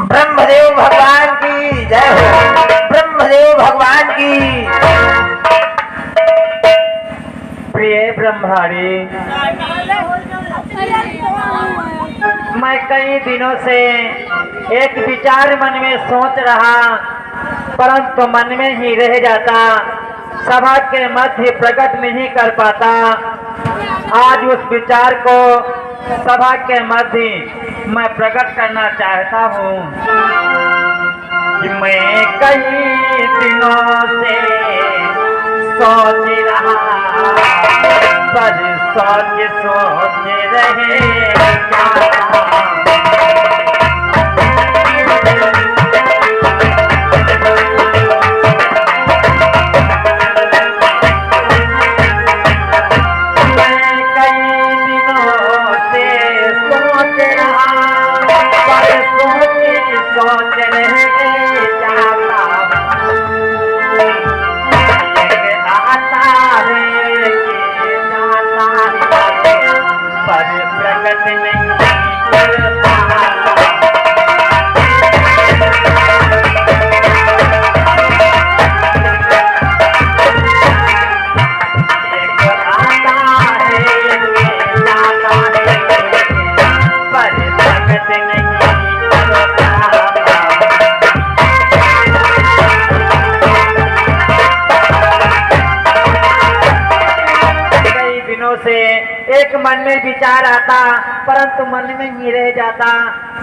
ब्रह्मदेव भगवान की जय हो। ब्रह्मदेव भगवान की। प्रिय ब्रह्महरि, मैं कई दिनों से एक विचार मन में सोच रहा, परंतु मन में ही रह जाता, सभा के मध्य प्रकट नहीं कर पाता। आज उस विचार को सभा के मध्य मैं प्रकट करना चाहता हूँ कि मैं कई दिनों से सोच रहा, पर सोच रहे से एक मन में विचार आता, परंतु मन में ही रह जाता,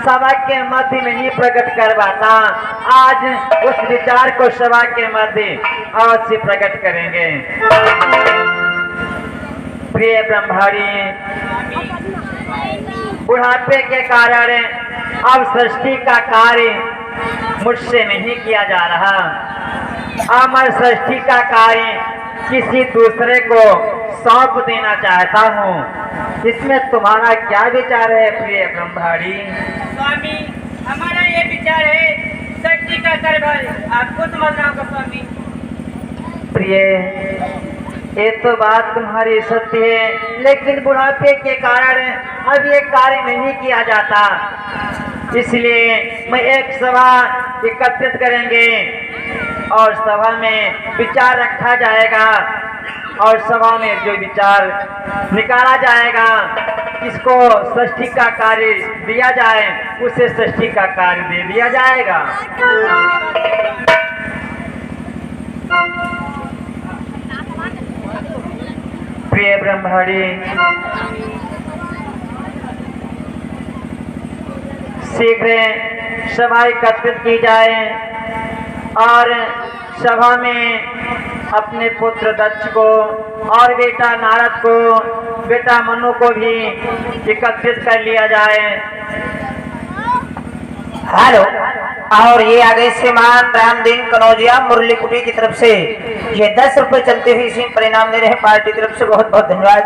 सभा के मध्य नहीं प्रकट कर पाता। आज उस विचार को सभा के मध्य अवश्य प्रकट करेंगे। प्रिय ब्रह्महरि, बुढ़ापे के कारण अब सृष्टि का कार्य मुझसे नहीं किया जा रहा। अब मैं सृष्टि का कार्य किसी दूसरे को सौंप देना चाहता हूँ। इसमें तुम्हारा क्या विचार है प्रिय ब्रह्महरि? स्वामी, हमारा ये विचार है सृष्टि का कार्यभार आपको समझना होगा स्वामी। प्रिय, ये तो बात तुम्हारी सत्य है, लेकिन बुढ़ापे के कारण अब ये कार्य नहीं किया जाता। इसलिए मैं एक सभा एकत्रित करेंगे और सभा में विचार रखा जाएगा, और सभा में जो विचार निकाला जाएगा, किसको सृष्टि का कार्य दिया जाए उसे सृष्टि का कार्य दे दिया जाएगा। प्रिय ब्रह्महरि, शीघ्र सभा एकत्रित की जाए और सभा में अपने पुत्र दक्ष को और बेटा नारद को, बेटा मनु को भी एकत्रित कर लिया जाए। हेलो, और ये आ गए श्रीमान रामदीन कनौजिया मुरली कुटी की तरफ से ये 10 रुपए चलते हुए इसी परिणाम दे रहे हैं। पार्टी की तरफ से बहुत बहुत धन्यवाद।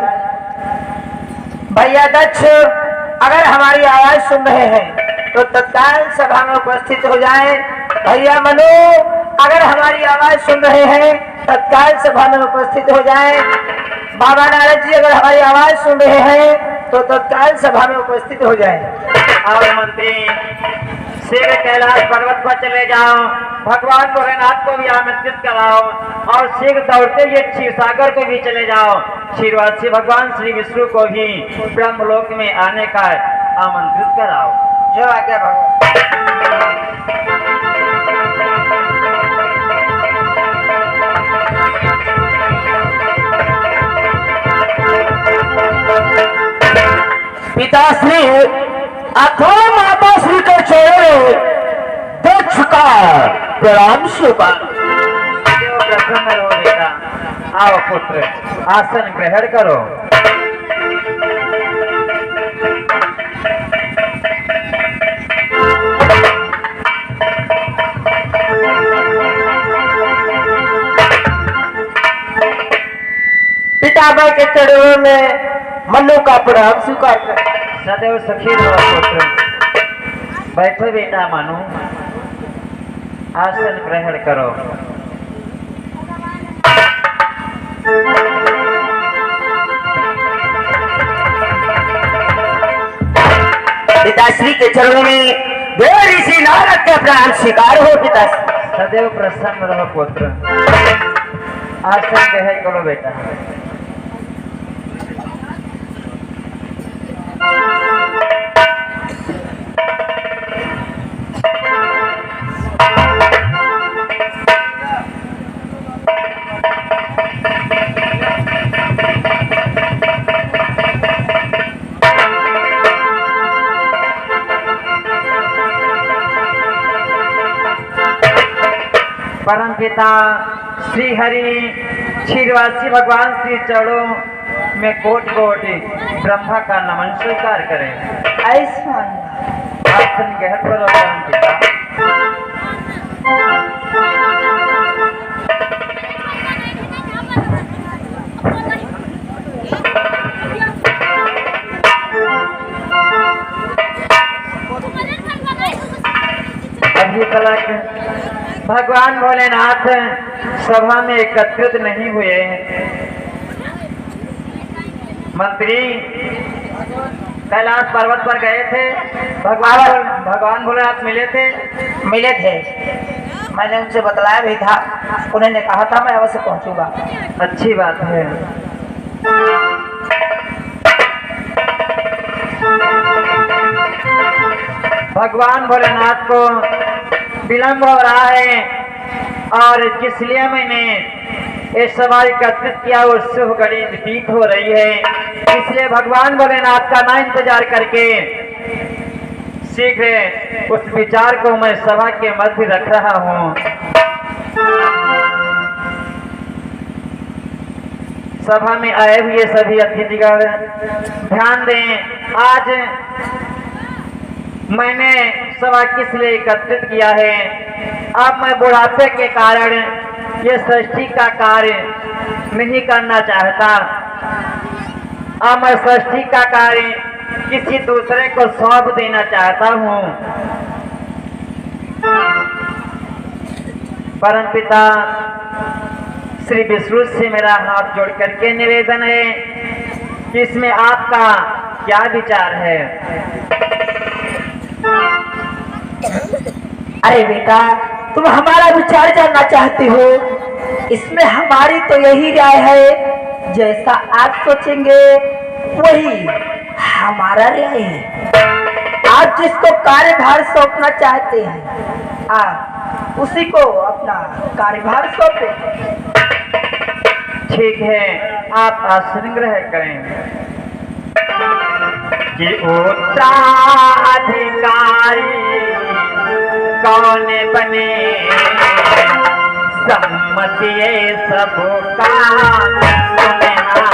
भैया दक्ष, अगर हमारी आवाज सुन रहे हैं तो तत्काल सभा में उपस्थित हो जाएं। भैया मनु, अगर हमारी आवाज सुन रहे हैं तत्काल सभा में उपस्थित हो जाएं। बाबा नारद जी, अगर हमारी आवाज सुन रहे हैं तो तत्काल सभा में उपस्थित हो जाएं। और मंत्री, शीघ्र कैलाश पर्वत पर चले जाओ, भगवान भोलेनाथ को भी आमंत्रित कराओ, और शीघ्र दौड़ते हुए क्षीर सागर को भी चले जाओ। क्षीरवासी भगवान श्री विष्णु को भी ब्रह्मलोक में आने का आमंत्रित कराओ। जो आज्ञा भगवान। पिताश्री अथवा माताश्री के चेहरे दक्ष का प्रणाम स्वीकार। प्रसन्न रहो बेटा, आओ पुत्र, आसन ग्रहण करो। पितामह के चरणों में मनु का प्रणाम स्वीकार कर। सदैव सुखी रहो पुत्र। बैठो बेटा मनु, आसन ग्रहण करो। पिताश्री के चरणों में जो ऋषि नारद के प्राण स्वीकार हो पिता। सदैव प्रसन्न रहो पुत्र। आसन ग्रहण करो बेटा। परम पिता श्री हरि क्षीरवासी भगवान श्री चरणों में कोट कोट ब्रह्मा का नमन स्वीकार करें। ऐसा आसन ग्रहण करो परम पिता। अभी तक भगवान भोलेनाथ सभा में एकत्रित नहीं हुए हैं। मंत्री कैलाश पर्वत पर गए थे, भगवान भोलेनाथ मिले थे। मैंने उनसे बतलाया भी था, उन्होंने कहा था मैं अवश्य पहुंचूंगा। अच्छी बात है। भगवान भोलेनाथ को विलंब हो रहा है और जिस लिए मैंने ये सभा एकत्रित किया वो शुभ घड़ी व्यतीत हो रही है, इसलिए भगवान भोलेनाथ का ना इंतजार करके शीघ्र उस विचार को मैं सभा के मध्य रख रहा हूँ। सभा में आए हुए सभी अतिथिगण ध्यान दें। आज मैंने सभा किस लिए एकत्रित किया है। अब मैं बुढ़ापे के कारण ये सृष्टि का कार्य नहीं करना चाहता। अब मैं सृष्टि का कार्य किसी दूसरे को सौंप देना चाहता हूँ। परमपिता श्री विष्णु से मेरा हाथ जोड़ करके निवेदन है कि इसमें आपका क्या विचार है। अरे बेटा, तुम हमारा विचार जानना चाहते हो। इसमें हमारी तो यही राय है, जैसा आप सोचेंगे वही हमारा राय है। आप जिसको कार्यभार सौंपना चाहते हैं, आप उसी को अपना कार्यभार सौंपे। ठीक है, आप आसन ग्रहण करें। कि उत्तराधिकारी कौन बने, सम्मति सबका सुनना।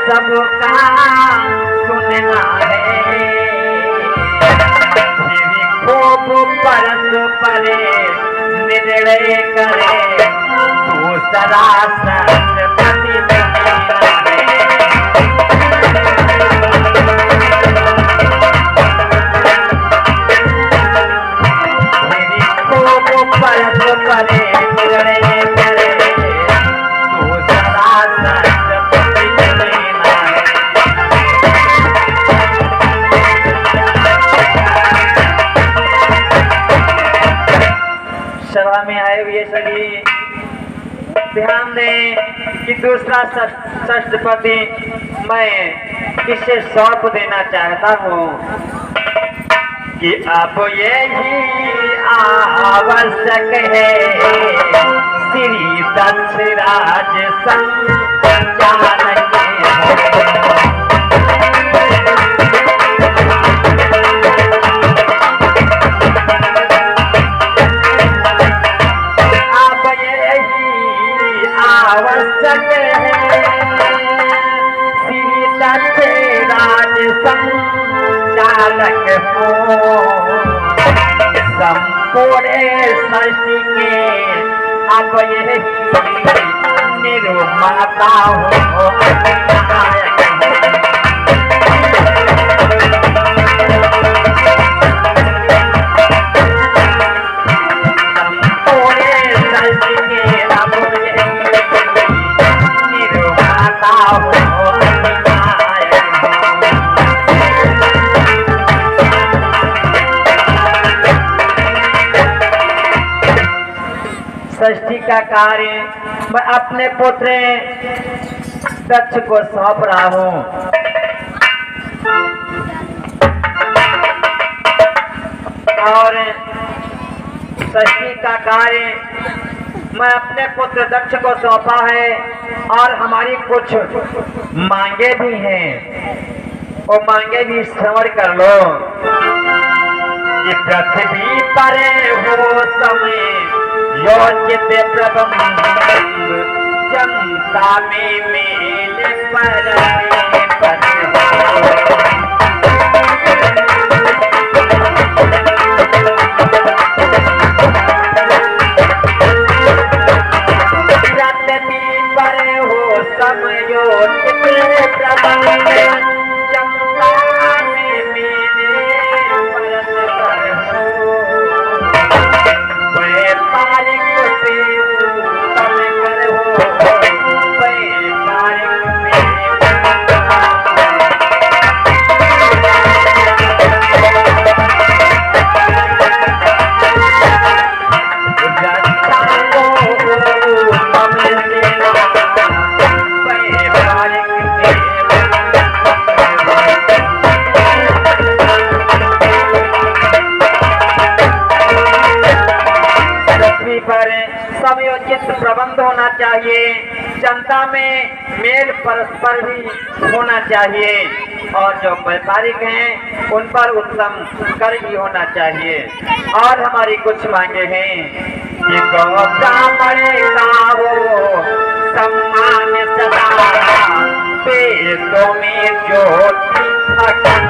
सबका सुनना है। खूब परस परे निर्णय करे, दूसरा सरस्वती खूब परस परे निर्णय करे, दूसरा सभा में आए हुए सभी ध्यान दें कि दूसरा षष्ठपति मैं किसे सौंप देना चाहता हूँ कि अब यही आवश्यक है श्री दक्षराज संचालन। आवश्यक है श्री दक्षराज संचालक हो, संपूर्ण सृष्टि के अब यही निर्माता हो। सृष्टि का कार्य मैं अपने पुत्र दक्ष को सौंप रहा हूँ। और सृष्टि का कार्य मैं अपने पुत्र दक्ष को सौंपा है और हमारी कुछ मांगे भी हैं, वो मांगे भी श्रवण कर लो। कि पृथ्वी पर हो समय योजित प्रबंध जनता में मेल पर समयोचित प्रबंध होना चाहिए, जनता में मेल परस्पर भी होना चाहिए और जो व्यापारिक हैं उन पर उत्तम कर भी होना चाहिए। और हमारी कुछ मांगे हैं कि गौ ब्राह्मण गावो सम्मान सदा वेदों में ज्योति अखंड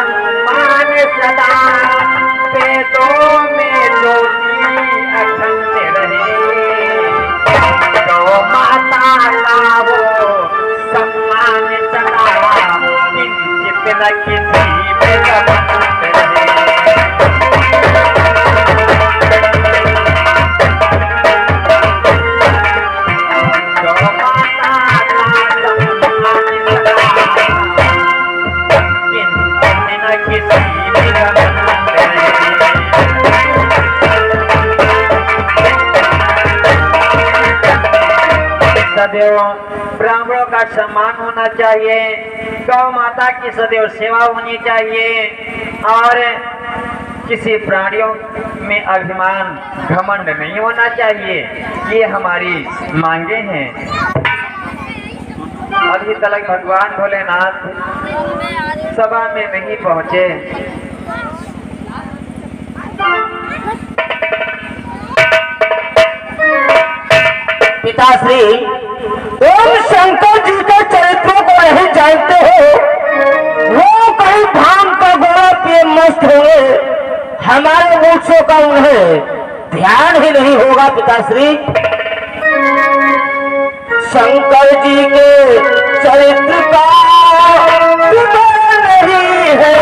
सम्मान सदा वेदों में ज्योति अखंड रहे। गौ माता का वो सम्मान सदा किंचित न किसी में घमंड रहे। गौ माता का सम्मान सदा सदैव ब्राह्मणों का सम्मान होना चाहिए, गौ माता की सदैव सेवा होनी चाहिए और किसी प्राणियों में अभिमान घमंड नहीं होना चाहिए। ये हमारी मांगे हैं। अभी तक भगवान भोलेनाथ सभा में नहीं पहुंचे। पिताश्री, ओम शंकर जी के चरित्रों को नहीं जानते हो, वो कहीं भांग का गोला पिए मस्त होंगे, हमारे वृक्षों का उन्हें ध्यान ही नहीं होगा। पिताश्री, शंकर जी के चरित्र का नहीं है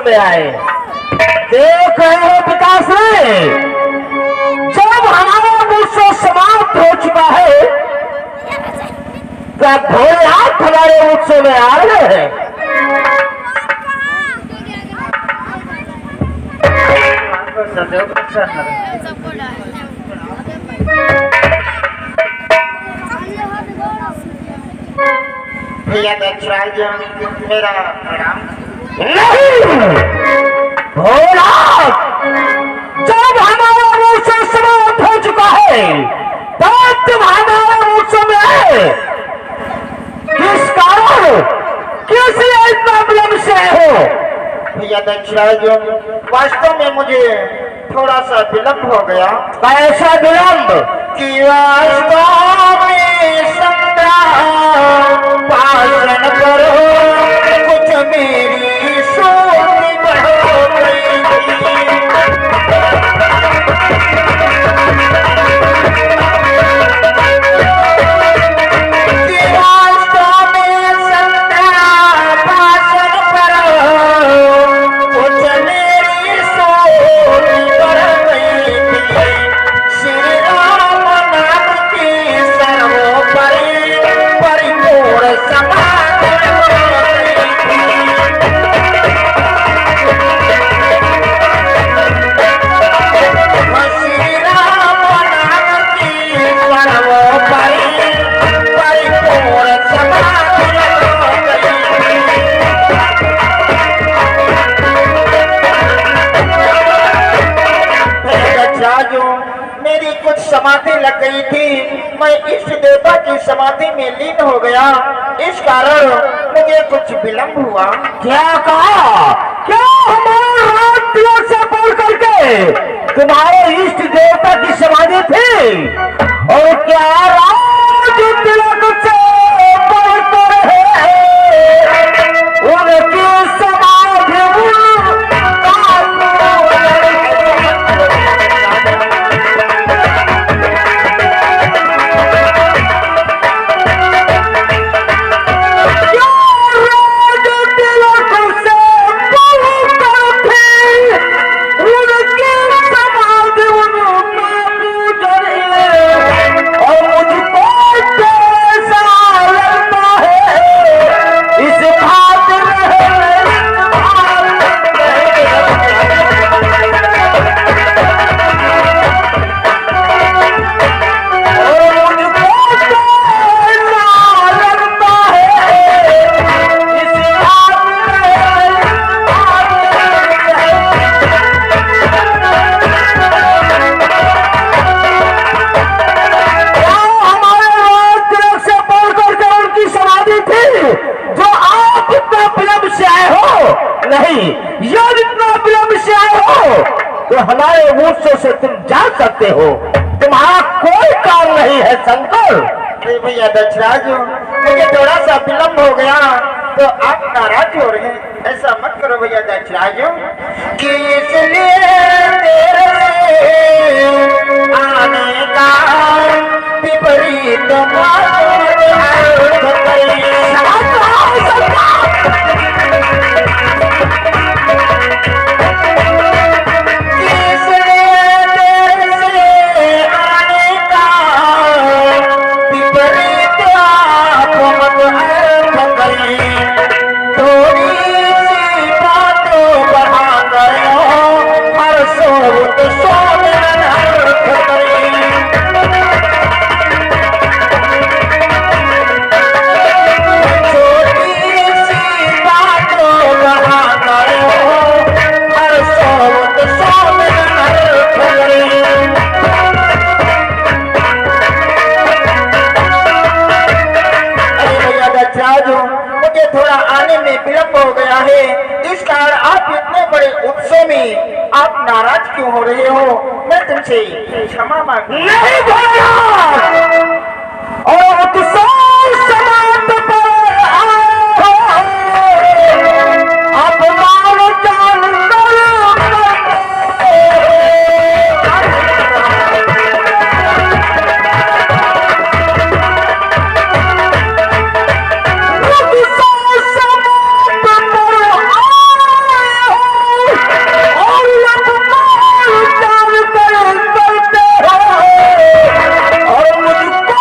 में आए। देख रहे हो पिताश्री, जब हमारा विश्व समाप्त हो चुका है तब भोलेनाथ हमारे उत्सव में आ रहे हैं। भैया दक्षराज मेरा प्रणाम। नहीं, तुम हमारे मुझसे में है? किस कारण किस लिए इतना विलंब से हो? भैया दक्षराज, वास्तव में मुझे थोड़ा सा विलंब हो गया। कैसा विलंब? कि वास्तव में संग्राम भाषण करो, कुछ मेरी सोच बढ़ो गई थी। कि वास्तव में संग्राम भाषण करो, कुछ मेरी सोच बढ़ गई थी। श्री राम नाम की सर्वोपरि परिपूर्ण समाधि हो गई थी। श्री राम नाम की सर्वोपरि परिपूर्ण समाधि हो गई थी। राजू, मेरी कुछ समाधि लग गई थी, मैं इष्ट देवता की समाधि में लीन हो गया, इस कारण मुझे कुछ विलंब हुआ। क्या कहा? क्या हमारे रात तिलक से बोल करके तुम्हारे इष्ट देवता की समाधि थी? और क्या राज तिलक से बोल कर उनकी समाधि नहीं, यदि इतना विलंब से आए हो तो हमारे मुझसे से तुम जा सकते हो, तुम्हारा कोई काम नहीं है शंकर। अरे भैया दक्षराज, मुझे थोड़ा सा विलंब हो गया तो आप नाराज हो रहे हैं, ऐसा मत करो भैया दक्षराज। कि इसलिए तेरे आने का विपरीत मुझे थोड़ा आने में विलंब हो गया है, इस कारण आप इतने बड़े उत्सव में आप नाराज क्यों हो रहे हो? मैं तुमसे क्षमा मांग नहीं भैया, और उत्सव समाप्त पर अपमान जान और मुझको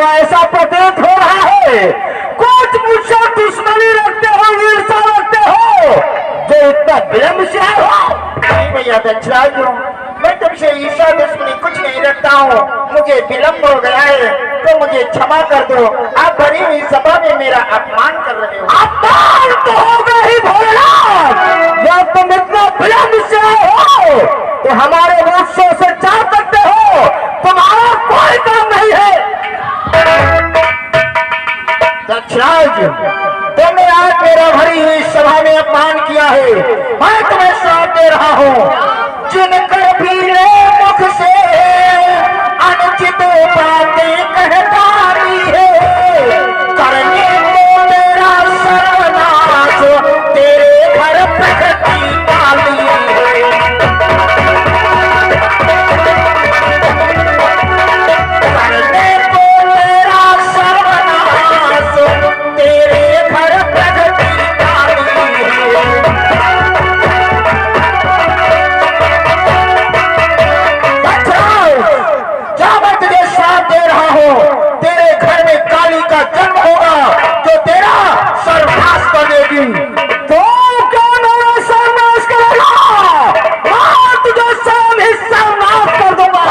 ऐसा प्रतीत हो रहा है कुछ मुझसे दुश्मनी रखते हो, ईर्षा रखते हो, जो इतना विलम्ब से आए हो। नहीं भैया दक्षराज, मैं तुमसे ईर्षा दुश्मनी कुछ नहीं रखता हूँ। मुझे विलम्ब हो गया है तो मुझे क्षमा कर दो। आप भरी हुई सभा में मेरा अपमान कर रहे हो। अपमान तो होगा ही भोलेनाथ। जब तुम इतना विलम्ब से आए हो तो हमारे वृक्षों से जा सकते हो, तुम्हारा कोई काम नहीं है। दक्षराज, तुमने आज मेरा भरी हुई सभा में अपमान किया है। मैं तुम्हें श्राप दे रहा हूँ। जिनकर पीले मुख से अनुचित बातें कहकारी है, करने को तेरा सर्वनाश, तेरे घर प्रगति पाली है। करने को तेरा सर्वनाश, तेरे घर प्रगति पाली है। तेरे घर में काली का जन्म होगा जो तेरा सर्वनाश कर देगी। तो क्या मेरा सर्वनाश करेगा? मैं तुझे स्वयं ही सर्वनाश कर दूंगा।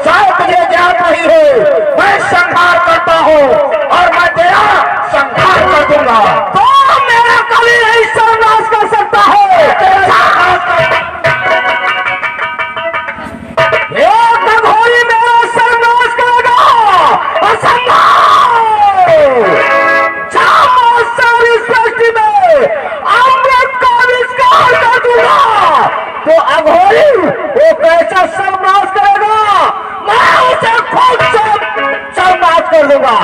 शायद तुझे याद नहीं है, मैं संहार करता हूँ और मैं तेरा संहार कर दूंगा। तो मेरा कभी नहीं सर्वनाश कर सकता है। एक अघोरी मेरा सर्वनाश करेगा। सारी सृष्टि में अमृत का आविष्कार कर दूंगा तो अघोरी वो कैसा सर्वनाश करेगा, मैं उसे खुद से सर्वनाश कर दूंगा।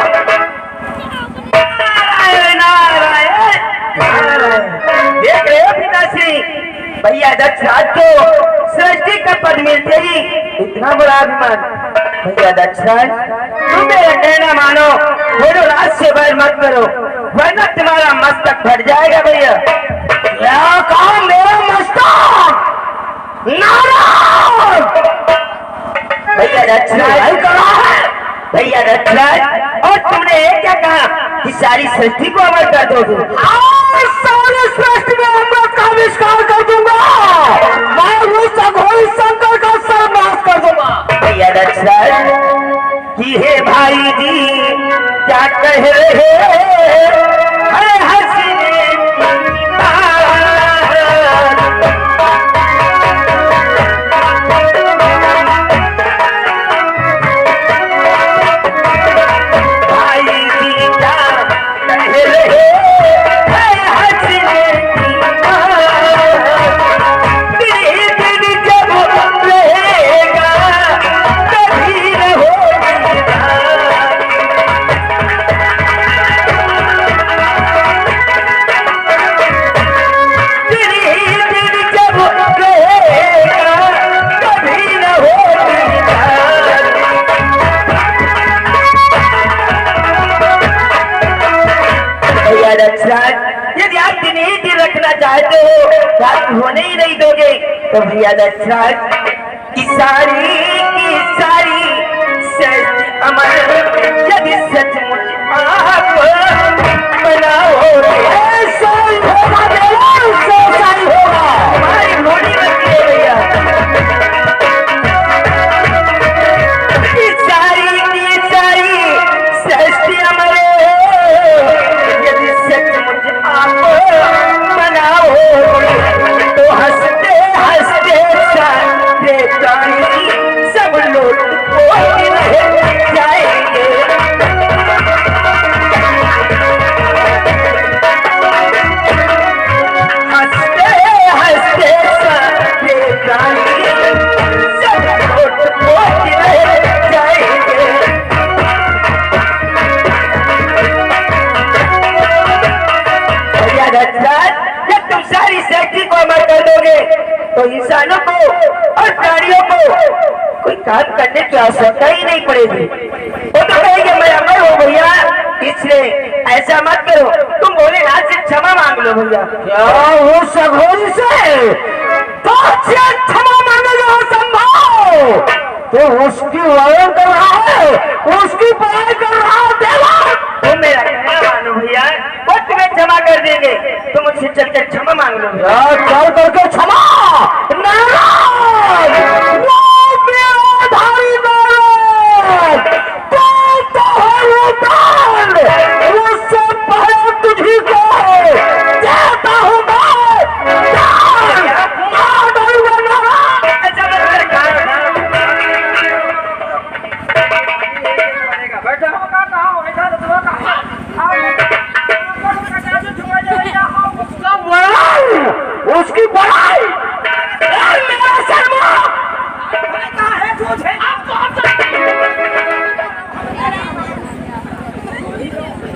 देख रहे हो पिताश्री, भैया दक्षराज को सृष्टि का पद मिलते ही इतना बड़ा अभिमान। भैया दक्षराज, तुम मेरा कहना मानो, बोलो राज से बैर मत करो, वरना तुम्हारा मस्तक फट जाएगा। भैया क्या कहा? मेरा मस्तक नाराज। भैया दक्षराज कहा है भैया दक्षराज, और तुमने ये क्या कहा कि सारी सृष्टि को अमर कर दोगे? और सारी सृष्टि में अमृत का आविष्कार कर दूंगा। मैं उस अघोरी शंकर का सर्वनाश कर दूंगा। भैया दक्षराज कि हे भाई जी क्या कह रहे हैं हंसने की बात। भाई जी क्या कह रहे हैं हंसने की बात। तेरे दिल जब रहेगा कभी न होगी रात। तेरे दिल जब रहेगा कभी न होगी रात। भैया दक्षराज, यदि आप दिन ही दिन रखना चाहते हो, रात होने ही नहीं दोगे, तो भैया दक्षराज की सारी सृष्टि अमर यदि सचमुच आप बनाओगे, ऐसा ही होगा देवा, ऐसा ही होगा। हमारी घोड़ी बनती है भैया। की सारी सृष्टि अमर यदि सचमुच आप बनाओगे, तो हंसते हंसते सारे प्राणी सब लोग बोल रह जाएंगे। हंसते हंसते सारे प्राणी सब लोग बोल रह जाएंगे। भैया दक्षराज, जब तुम सारी सृष्टि को अमर कर दोगे तो इंसानों को और प्राणियों को कोई काम करने की आवश्यकता ही नहीं पड़ेगी। वो तो कहेंगे मैं अमर हूँ भैया, इसलिए ऐसा मत करो। तुम भोलेनाथ से क्षमा मांग लो भैया। क्या उस अघोरी से तो क्षमा मांगेगा असंभव। तो उसकी वर्णन कर रहा है, उसकी बड़ाई कर रहा है देवा। तुम मेरा कहना मानो भैया, वो तुम्हें क्षमा कर देंगे, तुम मुझसे चल कर क्षमा मांग लो। चल करके क्षमा नाराज, वो मेरा धारी नाराज, तो है वो प्राण, उससे पहले तुझी को देता हूँ मैं जान, मार दूंगा नाराज। उसकी बड़ाई और मेरा शर्मा।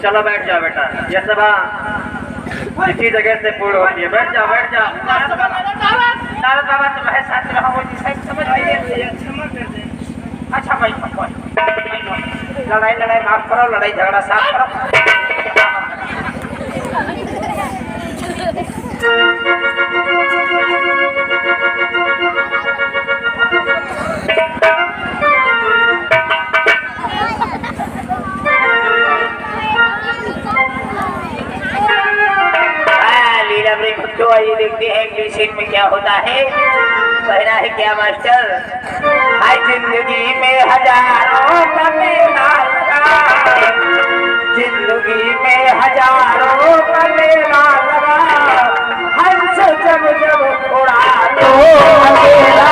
चलो बैठ जाओ बेटा, ये सभा इसी जगह से पूर्ण होती है। बैठ जाओ बैठ जाओ। नारद बाबा तुम्हारे साथ रहो, वो शायद समझ नहीं। क्षमा कर दे। अच्छा भाई, लड़ाई लड़ाई माफ करो, लड़ाई झगड़ा साफ करो। लीला में तो आइए देखते हैं इंग्लिश सीन में क्या होता है। कहना है क्या मास्टर? हाय जिंदगी में हजारों का मेला लगा, जिंदगी में हजारों का मेला लगा, हंस जब जब उड़ा तो अकेला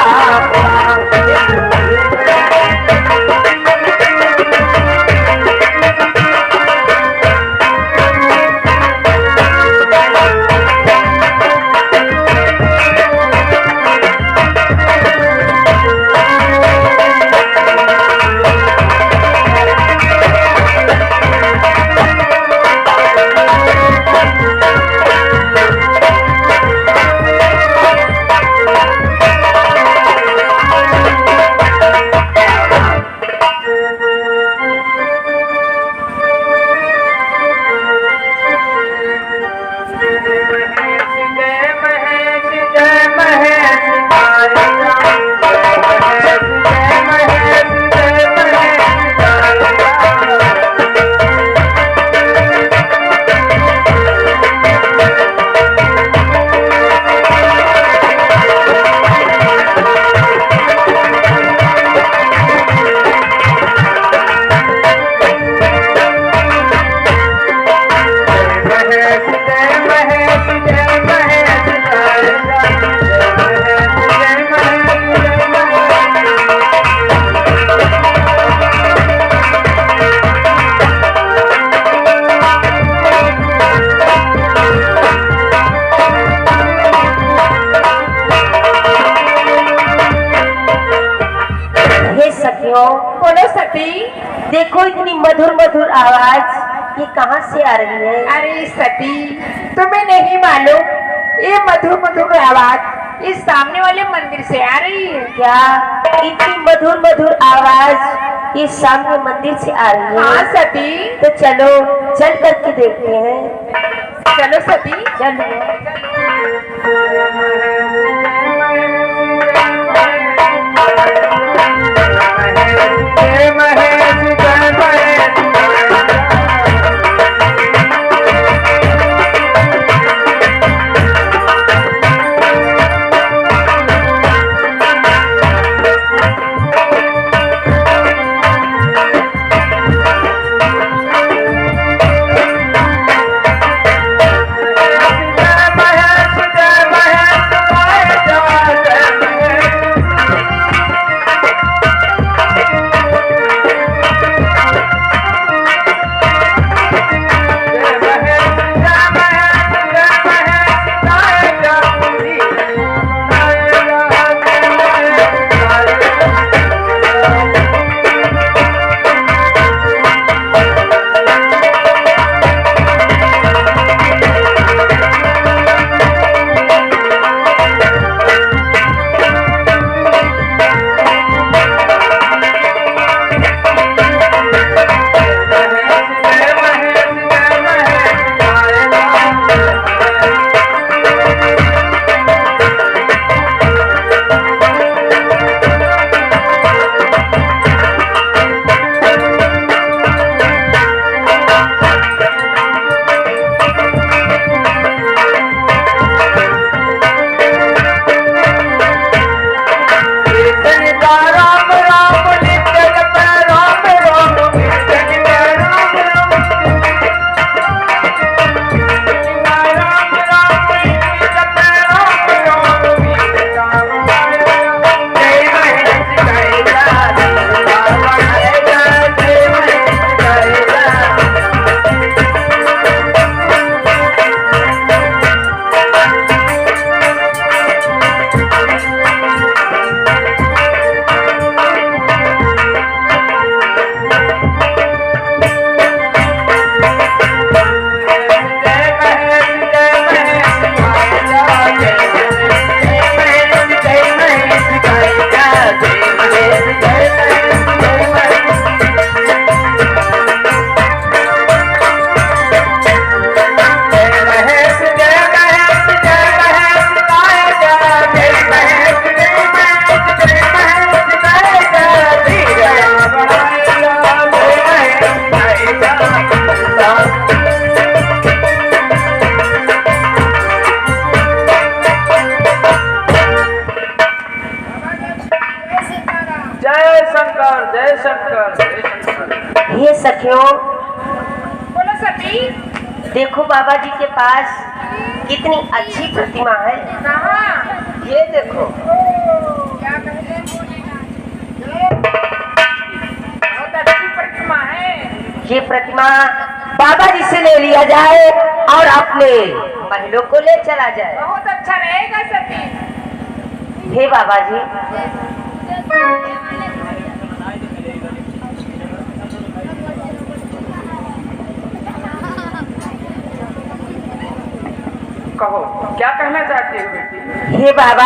बोलो सती। देखो इतनी मधुर मधुर आवाज ये कहाँ से आ रही है? अरे सती, तुम्हें नहीं मालूम ये मधुर मधुर आवाज इस सामने वाले मंदिर से आ रही है। क्या इतनी मधुर मधुर आवाज ये सामने मंदिर से आ रही है? हाँ सती। तो चलो चल करके देखते हैं। चलो सती चलो। हे सखियों, बोलो सती। देखो बाबा जी के पास कितनी अच्छी प्रतिमा है। कहाँ? ये देखो, क्या कहते बहुत अच्छी प्रतिमा है। ये प्रतिमा बाबा जी से ले लिया जाए और अपने महलों को ले चला जाए। बहुत अच्छा रहेगा सती। हे बाबा जी, कहो क्या कहना चाहते हो बेटी? हे बाबा,